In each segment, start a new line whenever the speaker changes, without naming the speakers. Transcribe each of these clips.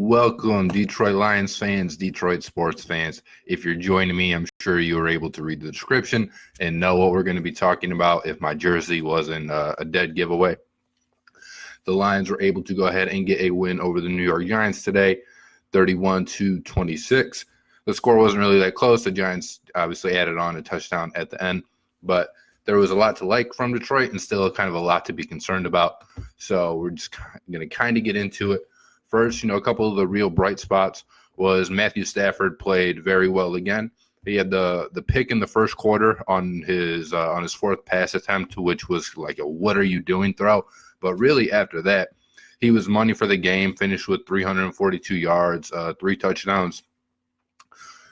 Welcome, Detroit Lions fans, Detroit sports fans. If you're joining me, I'm sure you were able to read the description and know what we're going to be talking about if my jersey wasn't a dead giveaway. The Lions were able to go ahead and get a win over the New York Giants today, 31-26. The score wasn't really that close. The Giants obviously added on a touchdown at the end, but there was a lot to like from Detroit and still kind of a lot to be concerned about. So we're just going to kind of get into it. First, a couple of the real bright spots was Matthew Stafford played very well again. He had the pick in the first quarter on his fourth pass attempt, which was like a "what are you doing" throw. But really after that, he was money for the game. Finished with 342 yards, 3 touchdowns.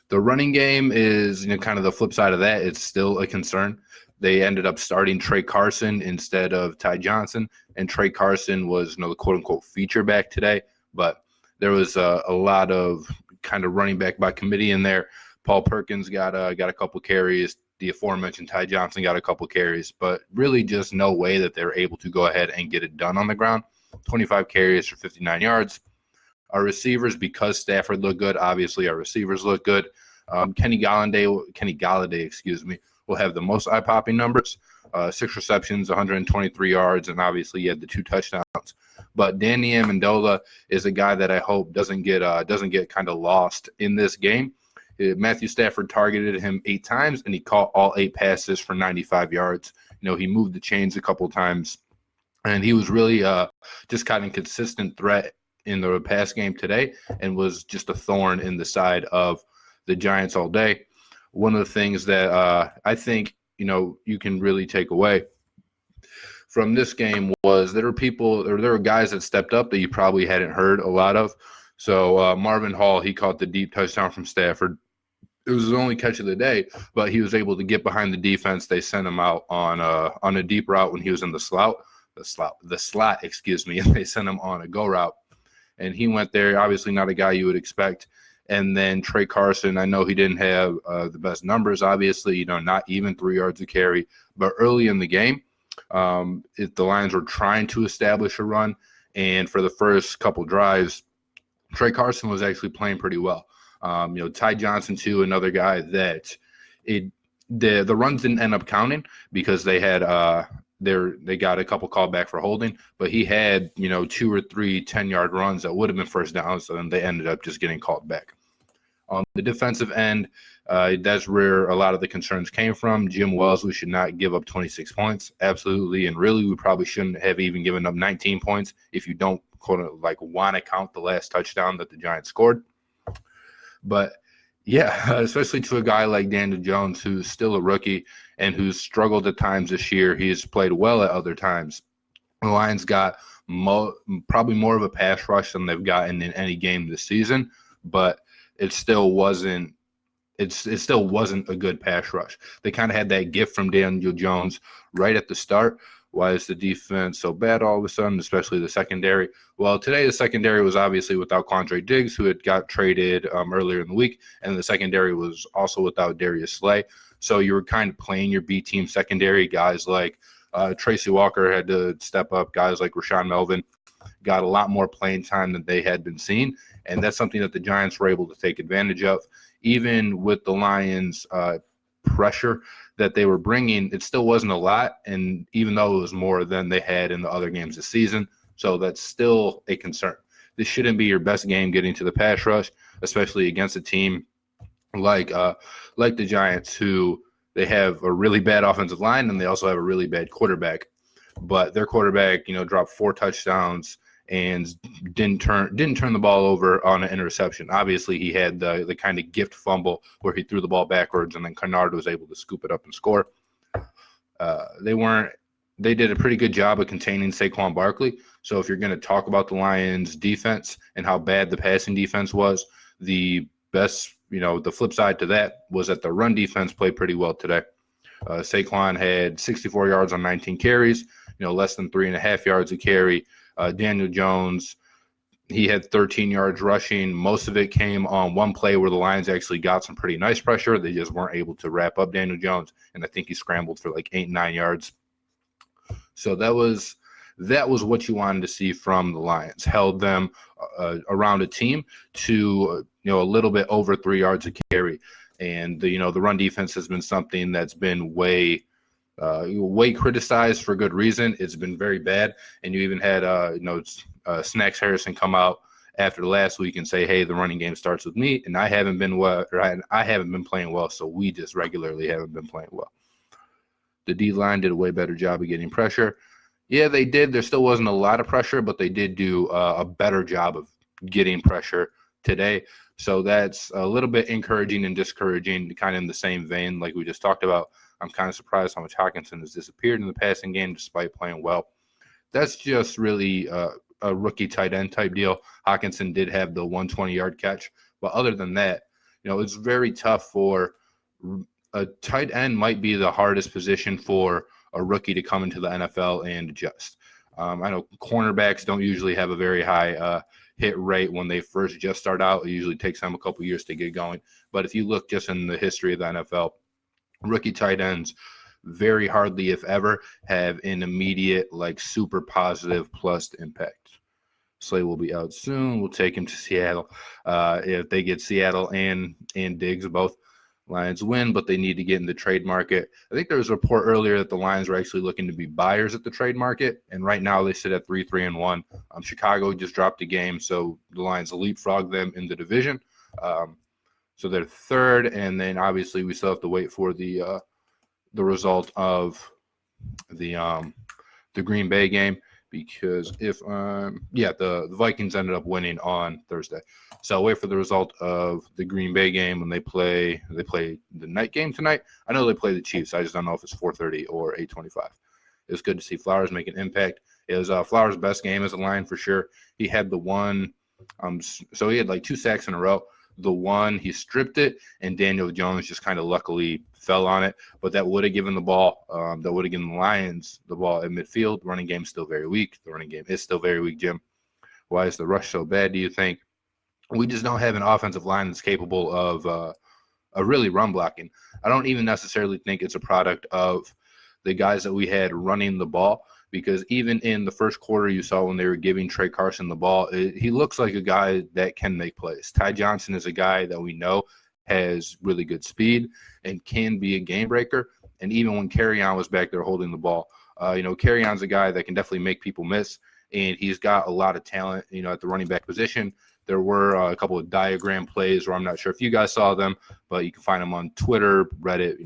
The running game is kind of the flip side of that. It's still a concern. They ended up starting Trey Carson instead of Ty Johnson, and Trey Carson was the quote-unquote feature back today. But there was a lot of kind of running back by committee in there. Paul Perkins got a couple carries. The aforementioned Ty Johnson got a couple carries, but really just no way that they were able to go ahead and get it done on the ground. 25 carries for 59 yards. Our receivers, because Stafford looked good, obviously our receivers look good. Kenny Galladay, will have the most eye-popping numbers. 6 receptions, 123 yards, and obviously he had the 2 touchdowns. But Danny Amendola is a guy that I hope doesn't get kind of lost in this game. Matthew Stafford targeted him 8 times, and he caught all 8 passes for 95 yards. He moved the chains a couple times, and he was really just kind of consistent threat in the pass game today, and was just a thorn in the side of the Giants all day. One of the things that I think you can really take away from this game was there were guys that stepped up that you probably hadn't heard a lot of. So Marvin Hall, he caught the deep touchdown from Stafford. It was his only catch of the day, but he was able to get behind the defense. They sent him out on a deep route when he was in the slot, and they sent him on a go route. And he went there, obviously not a guy you would expect. And then Trey Carson, I know he didn't have the best numbers, obviously, not even 3 yards a carry. But early in the game, the Lions were trying to establish a run. And for the first couple drives, Trey Carson was actually playing pretty well. Ty Johnson, too, another guy that the runs didn't end up counting because they had they got a couple callback for holding, but he had 2 or 3 10-yard runs that would have been first downs, so then they ended up just getting called back. On the defensive end, that's where a lot of the concerns came from. Jim Wells, we should not give up 26 points, absolutely, and really we probably shouldn't have even given up 19 points if you don't want to count the last touchdown that the Giants scored. But yeah, especially to a guy like Daniel Jones, who's still a rookie and who's struggled at times this year. He's played well at other times. The Lions got probably more of a pass rush than they've gotten in any game this season, but it still wasn't a good pass rush. They kind of had that gift from Daniel Jones right at the start. Why is the defense so bad all of a sudden, especially the secondary? Well, today the secondary was obviously without Quandre Diggs, who had got traded earlier in the week, and the secondary was also without Darius Slay. So you were kind of playing your B-team secondary. Guys like Tracy Walker had to step up. Guys like Rashaan Melvin got a lot more playing time than they had been seeing, and that's something that the Giants were able to take advantage of. Even with the Lions' pressure that they were bringing, it still wasn't a lot, and even though it was more than they had in the other games this season, so that's still a concern. This shouldn't be your best game getting to the pass rush, especially against a team like the Giants, who they have a really bad offensive line and they also have a really bad quarterback. But their quarterback, dropped 4 touchdowns and didn't turn the ball over on an interception. Obviously, he had the kind of gift fumble where he threw the ball backwards, and then Kennard was able to scoop it up and score. They did a pretty good job of containing Saquon Barkley. So if you're going to talk about the Lions' defense and how bad the passing defense was, the best, the flip side to that was that the run defense played pretty well today. Saquon had 64 yards on 19 carries, less than 3.5 yards a carry. Daniel Jones, he had 13 yards rushing. Most of it came on one play where the Lions actually got some pretty nice pressure. They just weren't able to wrap up Daniel Jones, and I think he scrambled for like 8-9 yards. So that was That was what you wanted to see from the Lions. Held them around a team to a little bit over 3 yards a carry, and the run defense has been something that's been way criticized for good reason. It's been very bad, and you even had Snacks Harrison come out after last week and say, "Hey, the running game starts with me, and I haven't been playing well, so we just regularly haven't been playing well." The D-line did a way better job of getting pressure. Yeah, they did. There still wasn't a lot of pressure, but they did do a better job of getting pressure today. So that's a little bit encouraging and discouraging, kind of in the same vein like we just talked about. I'm kind of surprised how much Hockenson has disappeared in the passing game despite playing well. That's just really a rookie tight end type deal. Hockenson did have the 120-yard catch, but other than that, it's very tough for a tight end. Might be the hardest position for a rookie to come into the NFL and adjust. I know cornerbacks don't usually have a very high hit rate when they first just start out. It usually takes them a couple years to get going. But if you look just in the history of the NFL, rookie tight ends very hardly, if ever, have an immediate, super positive plus impact. Slay will be out soon. We'll take him to Seattle. If they get Seattle and Diggs, both, Lions win, but they need to get in the trade market. I think there was a report earlier that the Lions were actually looking to be buyers at the trade market, and right now they sit at 3-3-1. Chicago just dropped a game, so the Lions leapfrog them in the division. So they're third, and then obviously we still have to wait for the result of the Green Bay game, because the Vikings ended up winning on Thursday. So wait for the result of the Green Bay game when they play the night game tonight. I know they play the Chiefs. I just don't know if it's 4:30 or 8:25. It was good to see Flowers make an impact. It was Flowers' best game as a Lion for sure. He had the one, so he had 2 sacks in a row. The one, he stripped it, and Daniel Jones just kind of luckily fell on it. But that would have given the Lions the ball at midfield. The running game is still very weak. The running game is still very weak, Jim. Why is the rush so bad, do you think? We just don't have an offensive line that's capable of really run blocking. I don't even necessarily think it's a product of the guys that we had running the ball, because even in the first quarter you saw when they were giving Trey Carson the ball, he looks like a guy that can make plays. Ty Johnson is a guy that we know has really good speed and can be a game breaker. And even when Kerryon was back there holding the ball, Kerryon's a guy that can definitely make people miss, and he's got a lot of talent, at the running back position. There were a couple of diagram plays where I'm not sure if you guys saw them, but you can find them on Twitter, Reddit,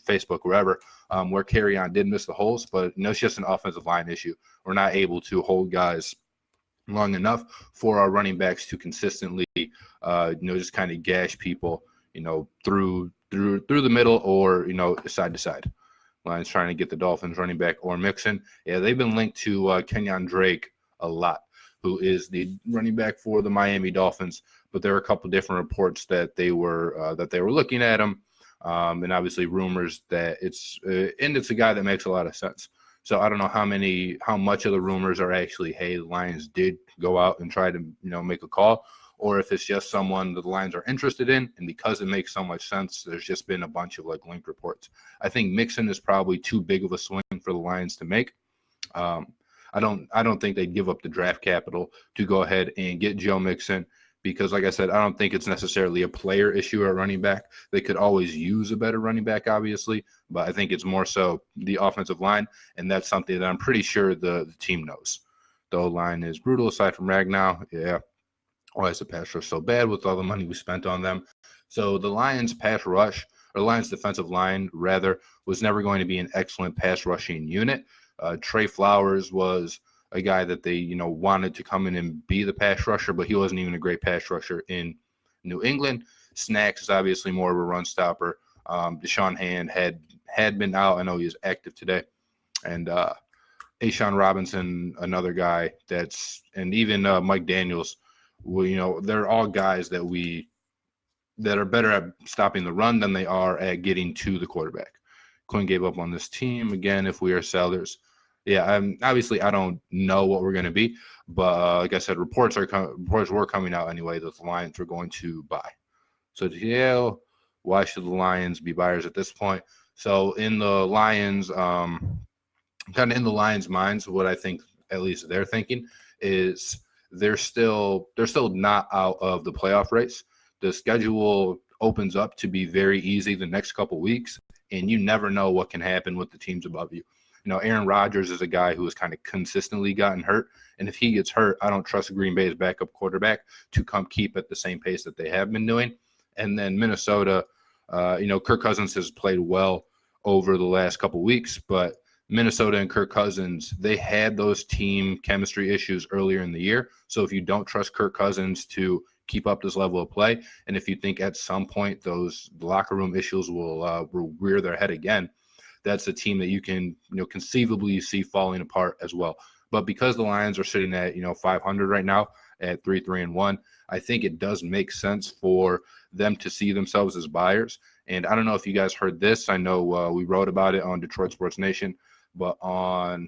Facebook, wherever, where Kerryon did miss the holes, but it's just an offensive line issue. We're not able to hold guys long enough for our running backs to consistently, just kind of gash people, through the middle or, side to side. Lions trying to get the Dolphins running back or Mixon. Yeah, they've been linked to Kenyon Drake a lot, who is the running back for the Miami Dolphins. But there are a couple different reports that they were looking at him, and obviously rumors that it's a guy that makes a lot of sense. So I don't know how much of the rumors are actually, hey, the Lions did go out and try to make a call, or if it's just someone that the Lions are interested in, and because it makes so much sense, there's just been a bunch of linked reports. I think Mixon is probably too big of a swing for the Lions to make. I don't think they'd give up the draft capital to go ahead and get Joe Mixon, because, like I said, I don't think it's necessarily a player issue at running back. They could always use a better running back, obviously, but I think it's more so the offensive line, and that's something that I'm pretty sure the team knows. The O-line is brutal aside from Ragnow. Yeah. Why is the pass rush so bad with all the money we spent on them? So the Lions pass rush, or Lions defensive line, rather, was never going to be an excellent pass rushing unit. Trey Flowers was a guy that they, wanted to come in and be the pass rusher, but he wasn't even a great pass rusher in New England. Snacks is obviously more of a run stopper. Deshaun Hand had been out. I know he is active today. And Ashawn Robinson, another guy and even Mike Daniels, they're all guys that are better at stopping the run than they are at getting to the quarterback. Quinn gave up on this team again. If we are sellers, obviously I don't know what we're going to be, but like I said, reports were coming out anyway that the Lions were going to buy. So why should the Lions be buyers at this point? So in the Lions, kind of in the Lions' minds, what I think at least they're thinking, is they're still not out of the playoff race. The schedule opens up to be very easy the next couple weeks, and you never know what can happen with the teams above you. Aaron Rodgers is a guy who has kind of consistently gotten hurt, and if he gets hurt, I don't trust Green Bay's backup quarterback to come keep at the same pace that they have been doing. And then Minnesota, Kirk Cousins has played well over the last couple weeks, but Minnesota and Kirk Cousins, they had those team chemistry issues earlier in the year. So if you don't trust Kirk Cousins to keep up this level of play, and if you think at some point those locker room issues will rear their head again, that's a team that you can conceivably see falling apart as well. But because the Lions are sitting at 500 right now at 3-1, I think it does make sense for them to see themselves as buyers. And I don't know if you guys heard this. I know we wrote about it on Detroit Sports Nation, but I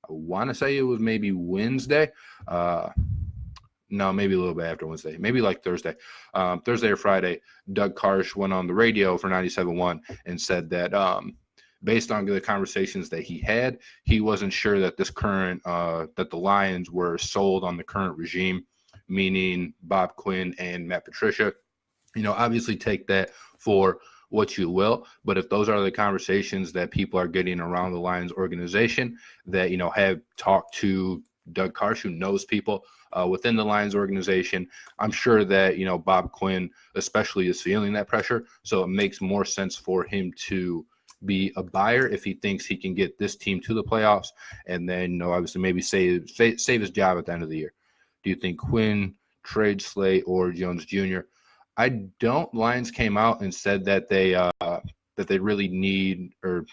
want to say it was maybe Wednesday. No, maybe a little bit after Wednesday, maybe like Thursday or Friday. Doug Karsh went on the radio for 97.1 and said that based on the conversations that he had, he wasn't sure that that the Lions were sold on the current regime, meaning Bob Quinn and Matt Patricia. Obviously take that for what you will, but if those are the conversations that people are getting around the Lions organization that, have talked to Doug Karsh, who knows people within the Lions organization, I'm sure that, Bob Quinn especially is feeling that pressure. So it makes more sense for him to be a buyer if he thinks he can get this team to the playoffs, and then obviously maybe save his job at the end of the year. Do you think Quinn trades Slay or Jones Jr.? I don't. Lions came out and said that they really need, or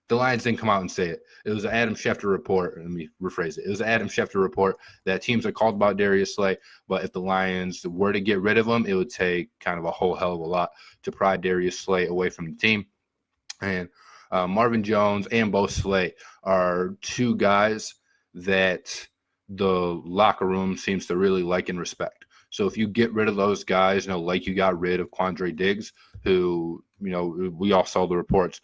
the Lions didn't come out and say it. It was an Adam Schefter report. Let me rephrase it. It was an Adam Schefter report that teams are called about Darius Slay, but if the Lions were to get rid of him, it would take kind of a whole hell of a lot to pry Darius Slay away from the team. And Marvin Jones and Bo Slay are two guys that the locker room seems to really like and respect. So if you get rid of those guys, like you got rid of Quandre Diggs, who, we all saw the reports,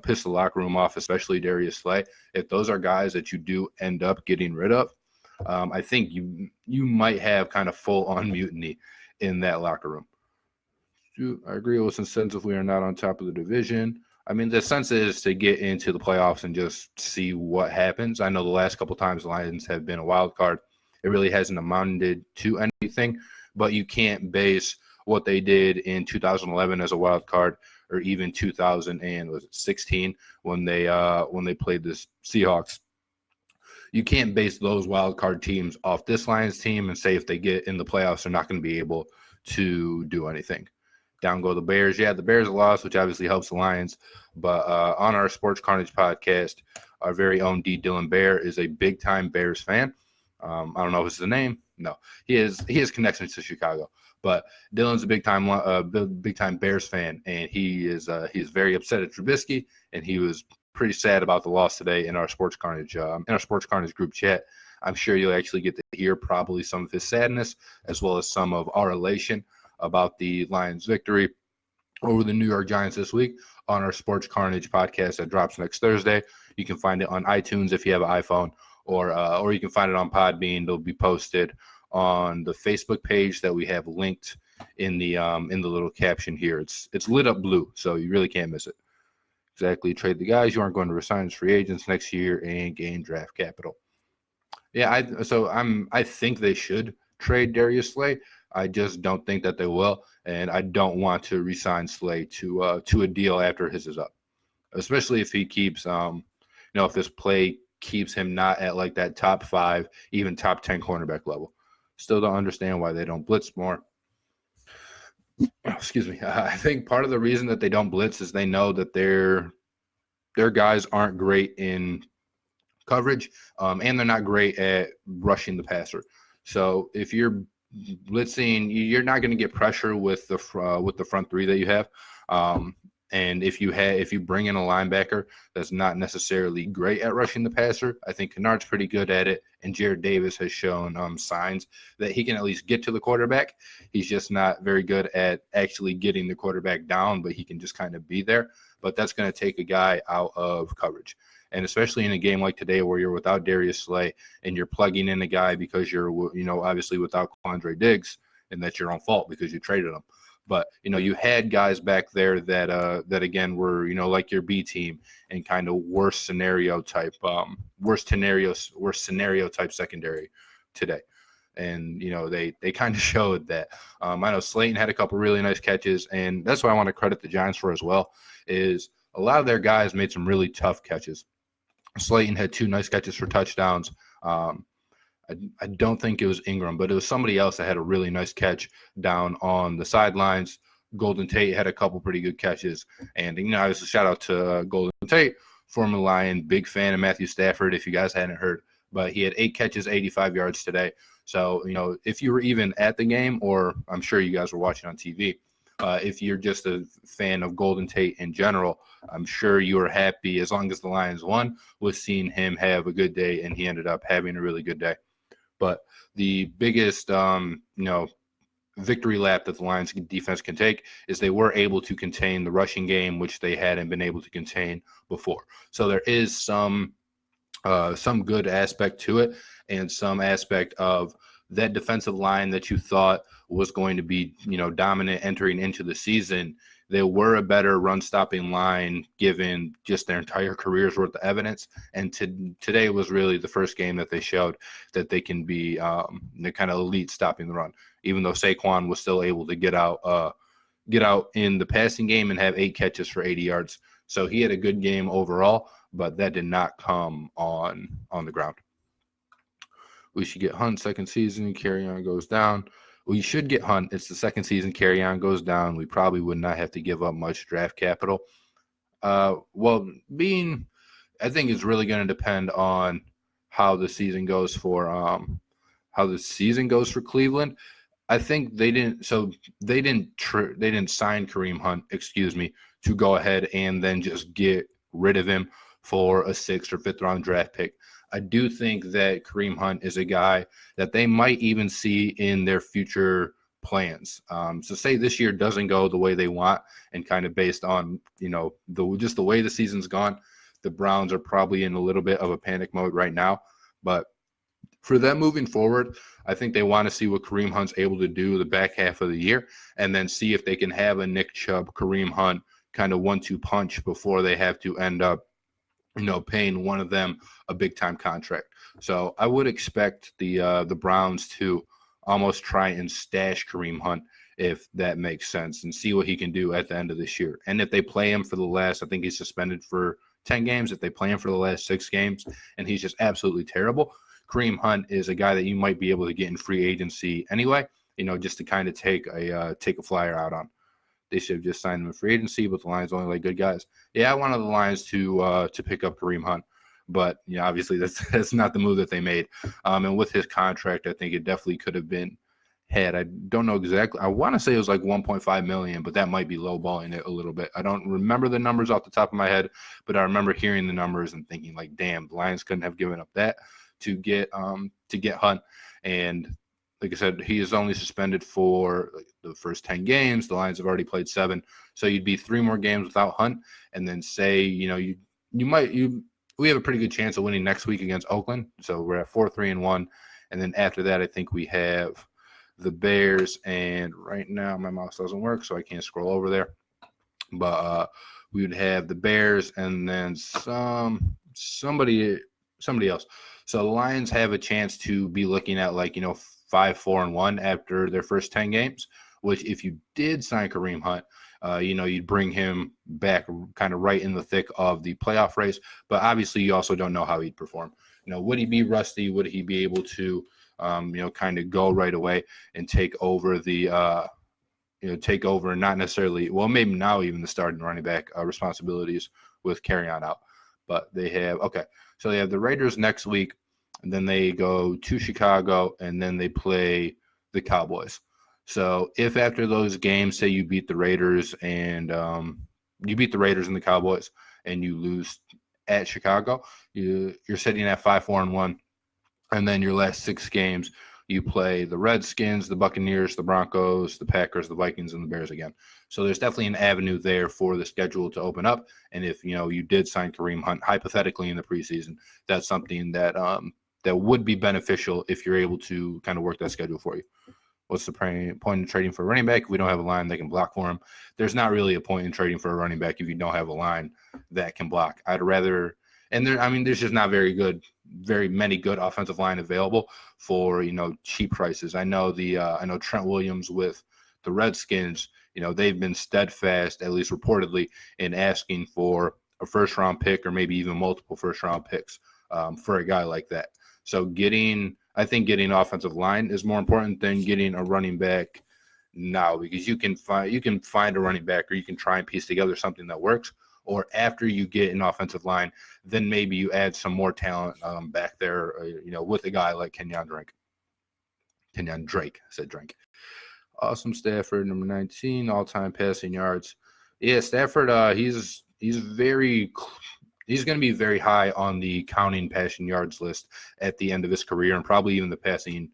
pissed the locker room off, especially Darius Slay. If those are guys that you do end up getting rid of, I think you might have kind of full-on mutiny in that locker room. I agree with some sense if we are not on top of the division. I mean, the sense is to get into the playoffs and just see what happens. I know the last couple times the Lions have been a wild card. It really hasn't amounted to anything, but you can't base what they did in 2011 as a wild card, or even 2016 when they played the Seahawks. You can't base those wild card teams off this Lions team and say if they get in the playoffs, they're not going to be able to do anything. Down go the Bears. Yeah, the Bears lost, which obviously helps the Lions. But on our Sports Carnage podcast, our very own D. Dylan Bear is a big-time Bears fan. I don't know if it's the name. No, he has connections to Chicago. But Dylan's a big-time Bears fan, and he's very upset at Trubisky, and he was pretty sad about the loss today in our Sports Carnage group chat. I'm sure you'll actually get to hear probably some of his sadness as well as some of our elation about the Lions' victory over the New York Giants this week on our Sports Carnage podcast that drops next Thursday. You can find it on iTunes if you have an iPhone, or you can find it on Podbean. It'll be posted on the Facebook page that we have linked in the little caption here. It's lit up blue, so you really can't miss it. Exactly. Trade the guys you aren't going to resign as free agents next year and gain draft capital. Yeah, I think they should trade Darius Slay. I just don't think that they will, and I don't want to re-sign Slay to a deal after his is up, especially if he keeps, if his play keeps him not at like that top 5, even top 10 cornerback level. Still don't understand why they don't blitz more. Excuse me. I think part of the reason that they don't blitz is they know that their guys aren't great in coverage, and they're not great at rushing the passer. So if you're blitzing, you're not going to get pressure with the front three that you have. And if you bring in a linebacker that's not necessarily great at rushing the passer, I think Kennard's pretty good at it, and Jared Davis has shown signs that he can at least get to the quarterback. He's just not very good at actually getting the quarterback down, but he can just kind of be there. But that's going to take a guy out of coverage. And especially in a game like today where you're without Darius Slay and you're plugging in a guy because you're, obviously without Quandre Diggs, and that's your own fault because you traded him. But, you had guys back there that again were, like your B team and kind of worst scenario type secondary today. And, they kind of showed that. I know Slayton had a couple really nice catches, and that's why I want to credit the Giants for as well, is a lot of their guys made some really tough catches. Slayton had 2 nice catches for touchdowns. I don't think it was Ingram, but it was somebody else that had a really nice catch down on the sidelines. Golden Tate had a couple pretty good catches. And, I was a shout out to Golden Tate, former Lion, big fan of Matthew Stafford, if you guys hadn't heard. But he had 8 catches, 85 yards today. So, if you were even at the game, or I'm sure you guys were watching on TV, if you're just a fan of Golden Tate in general, I'm sure you were happy, as long as the Lions won, with seeing him have a good day, and he ended up having a really good day. But the biggest, victory lap that the Lions defense can take is they were able to contain the rushing game, which they hadn't been able to contain before. So there is some good aspect to it, and some aspect of that defensive line that you thought was going to be, dominant entering into the season. They were a better run-stopping line given just their entire career's worth of evidence. And today was really the first game that they showed that they can be the kind of elite stopping the run, even though Saquon was still able to get out in the passing game and have 8 catches for 80 yards. So he had a good game overall, but that did not come on the ground. We should get Hunt second season. Carry on goes down. We should get Hunt. It's the second season. Carry on goes down. We probably would not have to give up much draft capital. I think it's really going to depend on how the season goes for Cleveland. I think they didn't sign Kareem Hunt, to go ahead and then just get rid of him for a 6th or 5th round draft pick. I do think that Kareem Hunt is a guy that they might even see in their future plans. So say this year doesn't go the way they want, and kind of based on, the way the season's gone, the Browns are probably in a little bit of a panic mode right now. But for them moving forward, I think they want to see what Kareem Hunt's able to do the back half of the year, and then see if they can have a Nick Chubb, Kareem Hunt kind of 1-2 punch before they have to end up paying one of them a big time contract. So I would expect the Browns to almost try and stash Kareem Hunt, if that makes sense, and see what he can do at the end of this year. And if they play him for the last, I think he's suspended for 10 games. If they play him for the last 6 games and he's just absolutely terrible, Kareem Hunt is a guy that you might be able to get in free agency anyway, just to kind of take a flyer out on. They should have just signed him in free agency, but the Lions only like good guys. Yeah, I wanted the Lions to pick up Kareem Hunt, but obviously that's not the move that they made. And with his contract, I think it definitely could have been had. I don't know exactly. I want to say it was like $1.5 million, but that might be lowballing it a little bit. I don't remember the numbers off the top of my head, but I remember hearing the numbers and thinking like, damn, the Lions couldn't have given up that to get Hunt. And like I said, he is only suspended for the first 10 games. The Lions have already played 7. So you'd be 3 more games without Hunt. And then say, we have a pretty good chance of winning next week against Oakland. So we're at 4-3-1. And then after that, I think we have the Bears. And right now my mouse doesn't work, so I can't scroll over there. But we would have the Bears and then somebody else. So the Lions have a chance to be looking at 5-4-1 after their first 10 games, which if you did sign Kareem Hunt, you'd bring him back kind of right in the thick of the playoff race. But obviously you also don't know how he'd perform. Would he be rusty? Would he be able to, kind of go right away and take over not necessarily, well, maybe now even the starting running back responsibilities with carry on out. But they have the Raiders next week, and then they go to Chicago, and then they play the Cowboys. So if after those games, say you beat the Raiders and the Cowboys, and you lose at Chicago, you're sitting at 5-4-1, and then your last 6 games, you play the Redskins, the Buccaneers, the Broncos, the Packers, the Vikings, and the Bears again. So there's definitely an avenue there for the schedule to open up. And if you did sign Kareem Hunt hypothetically in the preseason, that's something that that would be beneficial if you're able to kind of work that schedule for you. What's the point in trading for a running back if we don't have a line that can block for him? There's not really a point in trading for a running back if you don't have a line that can block. I'd rather, and there's just not very many good offensive line available for cheap prices. I know Trent Williams with the Redskins. They've been steadfast, at least reportedly, in asking for a first round pick or maybe even multiple first round picks for a guy like that. So I think getting offensive line is more important than getting a running back now, because you can find a running back, or you can try and piece together something that works. Or after you get an offensive line, then maybe you add some more talent back there, with a guy like Kenyon Drake. I said Drake. Awesome Stafford, number 19, all-time passing yards. Yeah, Stafford, he's going to be very high on the counting passing yards list at the end of his career, and probably even the passing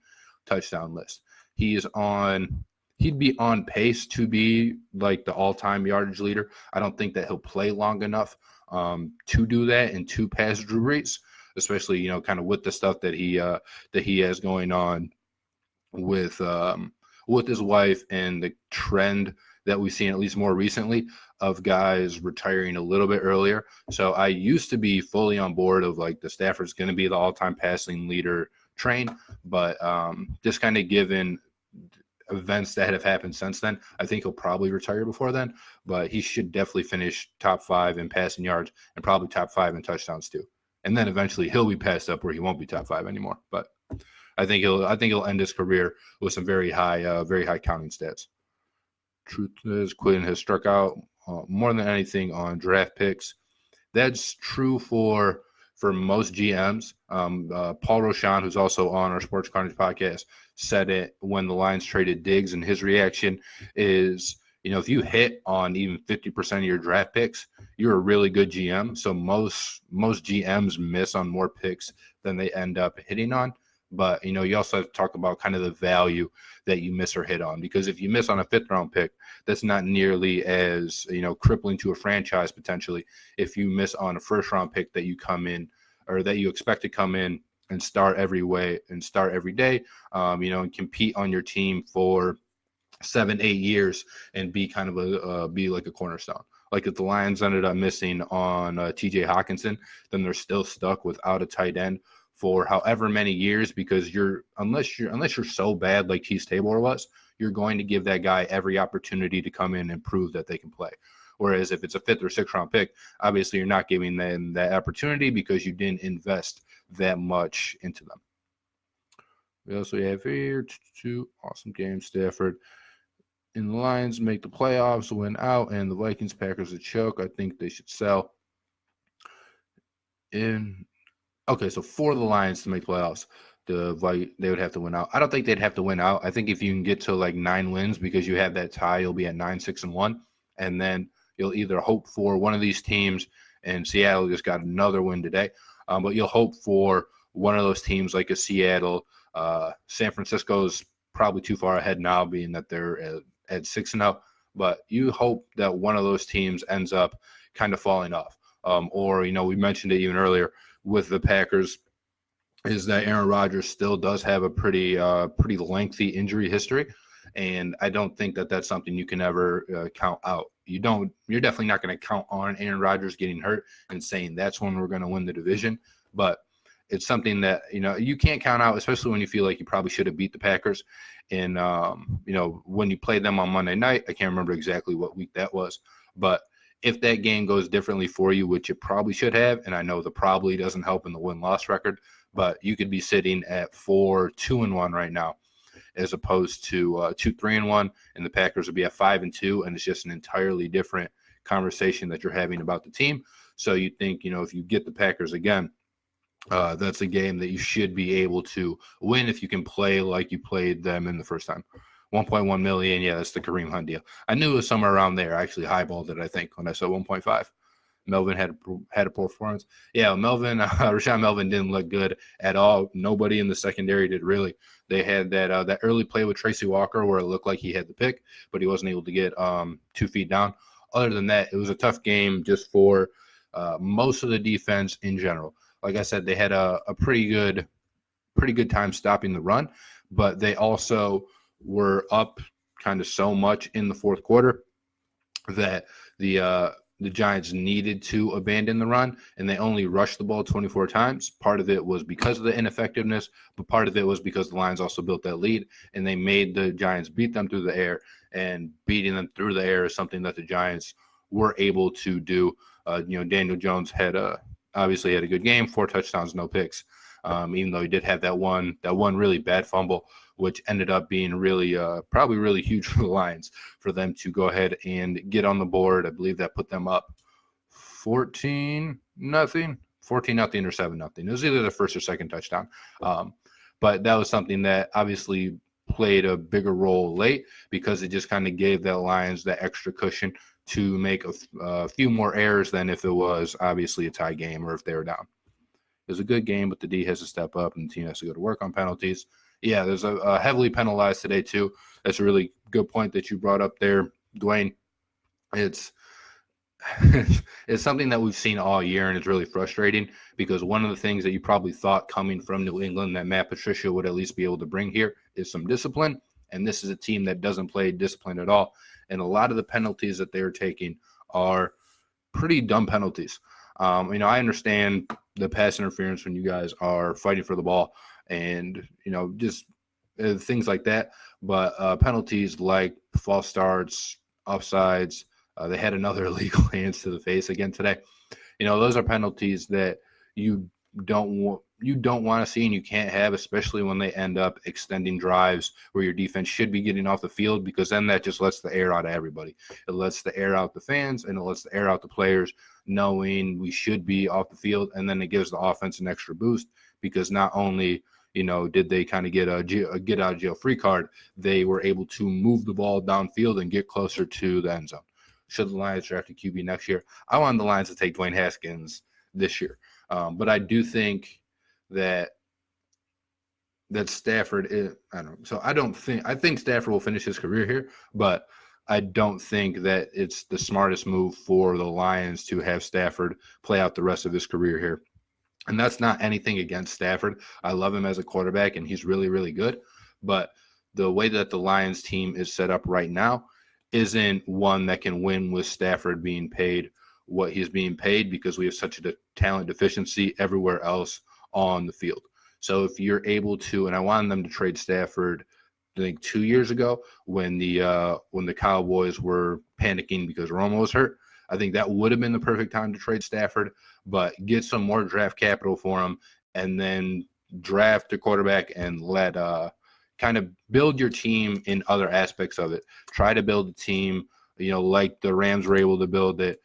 touchdown list. He'd be on pace to be like the all-time yardage leader. I don't think that he'll play long enough to do that and to pass Drew Brees, especially kind of with the stuff that he has going on with his wife, and the trend that we've seen, at least more recently, of guys retiring a little bit earlier. So I used to be fully on board of like the Stafford's going to be the all-time passing leader train, but just kind of given events that have happened since then, I think he'll probably retire before then, but he should definitely finish top 5 in passing yards and probably top 5 in touchdowns too. And then eventually he'll be passed up where he won't be top 5 anymore. But I think he'll end his career with some very high counting stats. Truth is, Quinn has struck out more than anything on draft picks. That's true for most GMs. Paul Rochon, who's also on our Sports Carnage podcast, said it when the Lions traded Diggs, and his reaction is, if you hit on even 50% of your draft picks, you're a really good GM. So most GMs miss on more picks than they end up hitting on. But, you also have to talk about kind of the value that you miss or hit on, because if you miss on a 5th round pick, that's not nearly as, crippling to a franchise potentially. If you miss on a 1st round pick that you come in, or that you expect to come in and start every day, and compete on your team for 7-8 years and be kind of be like a cornerstone. Like if the Lions ended up missing on TJ Hawkinson, then they're still stuck without a tight end for however many years, because unless you're so bad like Keith Tabor was, you're going to give that guy every opportunity to come in and prove that they can play. Whereas if it's a 5th or 6th round pick, obviously you're not giving them that opportunity because you didn't invest that much into them. We also have here 2 awesome games. Stafford and the Lions make the playoffs, win out, and the Vikings Packers a choke. I think they should sell. Okay, so for the Lions to make playoffs, they would have to win out. I don't think they'd have to win out. I think if you can get to like 9 wins, because you have that tie, you'll be at 9-6-1, and then you'll either hope for one of these teams, and Seattle just got another win today, but you'll hope for one of those teams like a Seattle. San Francisco's probably too far ahead now, being that they're at 6-0, but you hope that one of those teams ends up kind of falling off. Or, we mentioned it even earlier with the Packers, is that Aaron Rodgers still does have a pretty lengthy injury history, and I don't think that that's something you can ever count out. You're definitely not going to count on Aaron Rodgers getting hurt and saying that's when we're going to win the division, but it's something that you can't count out, especially when you feel like you probably should have beat the Packers. And when you played them on Monday night, I can't remember exactly what week that was, but if that game goes differently for you, which it probably should have, and I know the probably doesn't help in the win-loss record, but you could be sitting at 4-2-1 right now, as opposed to 2-3-1, and the Packers would be at 5-2, and it's just an entirely different conversation that you're having about the team. So you think, if you get the Packers again, that's a game that you should be able to win if you can play like you played them in the first time. 1.1 million, yeah, that's the Kareem Hunt deal. I knew it was somewhere around there. I actually highballed it, I think, when I said 1.5. Melvin had a poor performance. Yeah, Rashawn Melvin didn't look good at all. Nobody in the secondary did really. They had that early play with Tracy Walker where it looked like he had the pick, but he wasn't able to get 2 feet down. Other than that, it was a tough game just for most of the defense in general. Like I said, they had a pretty good time stopping the run, but they also were up kind of so much in the fourth quarter that the Giants needed to abandon the run, and they only rushed the ball 24 times. Part of it was because of the ineffectiveness, but part of it was because the Lions also built that lead, and they made the Giants beat them through the air, and beating them through the air is something that the Giants were able to do. Daniel Jones obviously had a good game, 4 touchdowns, no picks. Even though he did have that one really bad fumble, which ended up being really probably really huge for the Lions for them to go ahead and get on the board. I believe that put them up 14-0, 14-0 or 7-0. It was either the first or second touchdown. But that was something that obviously played a bigger role late because it just kind of gave the Lions that extra cushion to make a few more errors than if it was obviously a tie game or if they were down. It was a good game, but the D has to step up and the team has to go to work on penalties. Yeah, there's a heavily penalized today too. That's a really good point that you brought up there, Dwayne. It's it's something that we've seen all year, and it's really frustrating because one of the things that you probably thought coming from New England that Matt Patricia would at least be able to bring here is some discipline, and this is a team that doesn't play discipline at all. And a lot of the penalties that they're taking are pretty dumb penalties. I understand the pass interference when you guys are fighting for the ball and, just things like that. But penalties like false starts, offsides, they had another illegal hands to the face again today. Those are penalties that you don't want to see and you can't have, especially when they end up extending drives where your defense should be getting off the field, because then that just lets the air out of everybody. It lets the air out the fans and it lets the air out the players, knowing we should be off the field, and then it gives the offense an extra boost because not only did they kind of get a get out of jail free card, they were able to move the ball downfield and get closer to the end zone. Should the Lions draft a QB next year? I want the Lions to take Dwayne Haskins this year, but I do think that Stafford is, I don't know. So I think Stafford will finish his career here, but I don't think that it's the smartest move for the Lions to have Stafford play out the rest of his career here. And that's not anything against Stafford. I love him as a quarterback, and he's really, really good. But the way that the Lions team is set up right now isn't one that can win with Stafford being paid what he's being paid, because we have such a talent deficiency everywhere else on the field. So if you're able to, and I wanted them to trade Stafford, I think 2 years ago when the Cowboys were panicking because Romo was hurt, I think that would have been the perfect time to trade Stafford, but get some more draft capital for him and then draft a quarterback and let kind of build your team in other aspects of it. Try to build a team, like the Rams were able to build it,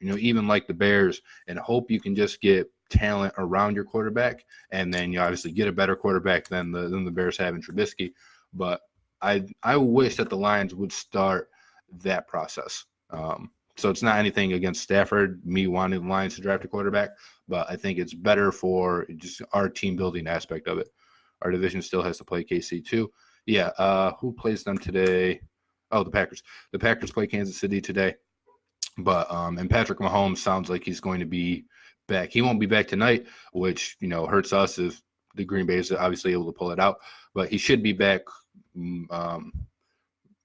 even like the Bears, and hope you can just get talent around your quarterback, and then you obviously get a better quarterback than the Bears have in Trubisky. But I wish that the Lions would start that process. So it's not anything against Stafford, me wanting the Lions to draft a quarterback, but I think it's better for just our team building aspect of it. Our division still has to play KC too. Yeah. Who plays them today? Oh, the Packers. The Packers play Kansas City today. But and Patrick Mahomes sounds like he's going to be back. He won't be back tonight, which hurts us if the Green Bay is obviously able to pull it out. But he should be back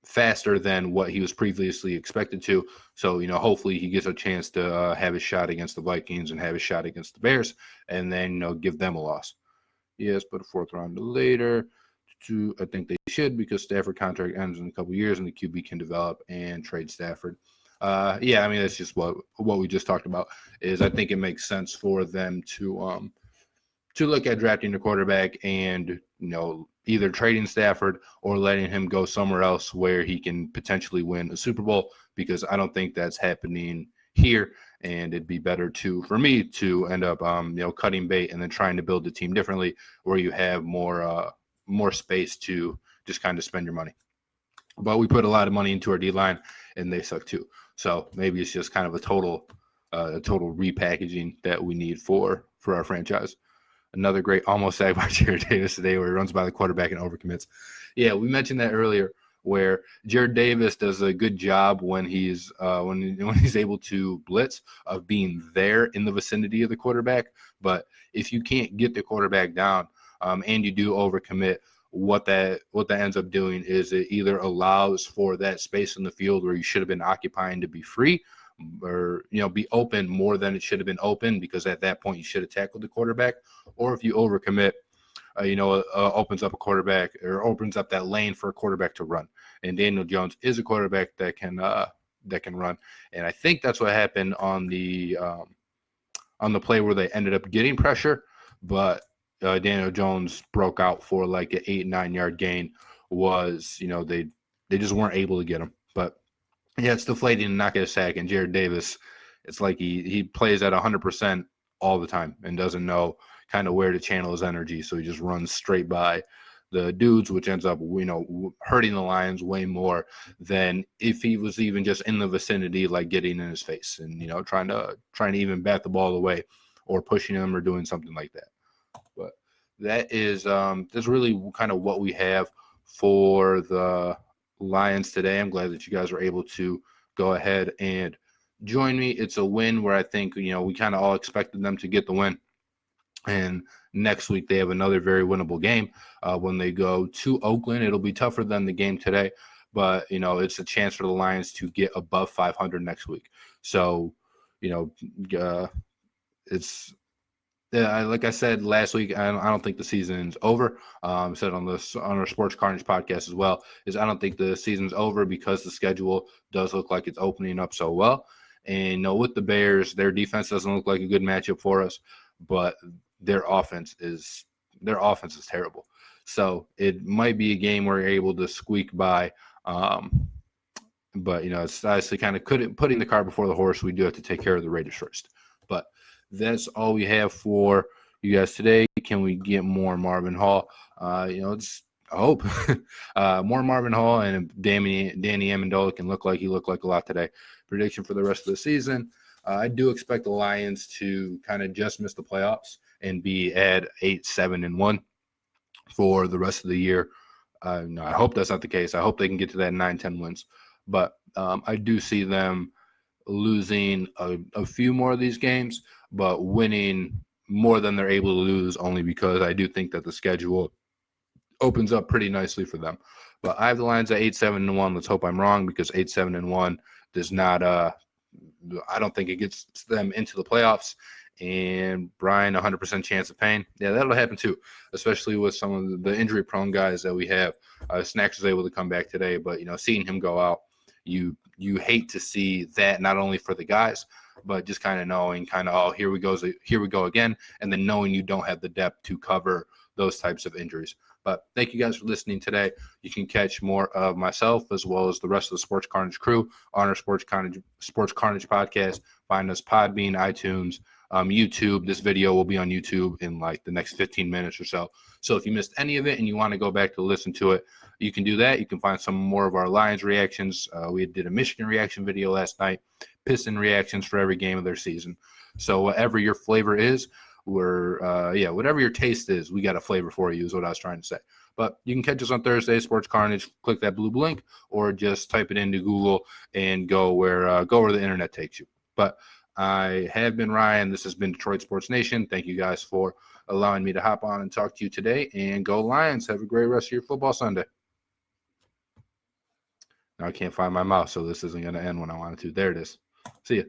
faster than what he was previously expected to. So hopefully he gets a chance to have his shot against the Vikings and have his shot against the Bears, and then give them a loss. Yes, but a fourth round later. I think they should, because Stafford contract ends in a couple years and the QB can develop and trade Stafford. That's just what we just talked about. Is I think it makes sense for them to look at drafting a quarterback and either trading Stafford or letting him go somewhere else where he can potentially win a Super Bowl, because I don't think that's happening here. And it'd be better for me to end up cutting bait and then trying to build the team differently, where you have more space to just kind of spend your money. But we put a lot of money into our D-line, and they suck too. So maybe it's just kind of a total repackaging that we need for our franchise. Another great almost sack by Jared Davis today, where he runs by the quarterback and overcommits. Yeah, we mentioned that earlier, where Jared Davis does a good job when he's able to blitz, of being there in the vicinity of the quarterback. But if you can't get the quarterback down, and you do overcommit, what that ends up doing is it either allows for that space in the field where you should have been occupying to be free, or be open more than it should have been open, because at that point you should have tackled the quarterback. Or if you overcommit, opens up a quarterback, or opens up that lane for a quarterback to run. And Daniel Jones is a quarterback that can run. And I think that's what happened on the play where they ended up getting pressure, but Daniel Jones broke out for like an 8-9 yard gain. Was they just weren't able to get him. But yeah, it's deflating to not get a sack. And Jared Davis, it's like he plays at 100% all the time and doesn't know kind of where to channel his energy. So he just runs straight by the dudes, which ends up, hurting the Lions way more than if he was even just in the vicinity, like getting in his face and, trying to even bat the ball away or pushing him or doing something like that. But that is that's really kind of what we have for the Lions today. I'm glad that you guys were able to go ahead and join me. It's a win where I think, we kind of all expected them to get the win. And next week they have another very winnable game when they go to Oakland. It'll be tougher than the game today, but it's a chance for the Lions to get above 500 next week. So it's like I said last week, I don't think the season's over. I said on our Sports Carnage podcast as well, is I don't think the season's over, because the schedule does look like it's opening up so well. And with the Bears, their defense doesn't look like a good matchup for us, but their offense is terrible. So it might be a game where you're able to squeak by. But it's obviously kind of putting the cart before the horse. We do have to take care of the Raiders first. But that's all we have for you guys today. Can we get more Marvin Hall? I hope more Marvin Hall, and Danny Amendola can look like he looked like a lot today. Prediction for the rest of the season: I do expect the Lions to kind of just miss the playoffs and be at 8-7-1 for the rest of the year. No, I hope that's not the case. I hope they can get to that 9-10 wins. But I do see them losing a few more of these games, but winning more than they're able to lose, only because I do think that the schedule opens up pretty nicely for them. But I have the Lions at 8-7-1. Let's hope I'm wrong, because 8-7-1 does not I don't think it gets them into the playoffs. And Brian, 100% chance of pain. Yeah, that'll happen too, especially with some of the injury-prone guys that we have. Snacks was able to come back today, but seeing him go out, you hate to see that, not only for the guys, but just kind of knowing, here we go again, and then knowing you don't have the depth to cover those types of injuries. But thank you guys for listening today. You can catch more of myself as well as the rest of the Sports Carnage crew on our Sports Carnage podcast. Find us Podbean, iTunes, YouTube. This video will be on YouTube in like the next 15 minutes or so. So if you missed any of it and you want to go back to listen to it, you can do that. You can find some more of our Lions reactions. We did a Michigan reaction video last night, Piston reactions for every game of their season. So whatever your flavor is, whatever your taste is, we got a flavor for you, is what I was trying to say. But you can catch us on Thursday, Sports Carnage. Click that blue link, or just type it into Google and go where the internet takes you. But I have been Ryan. This has been Detroit Sports Nation. Thank you guys for allowing me to hop on and talk to you today. And go Lions. Have a great rest of your football Sunday. Now I can't find my mouse, so this isn't going to end when I want it to. There it is. See ya.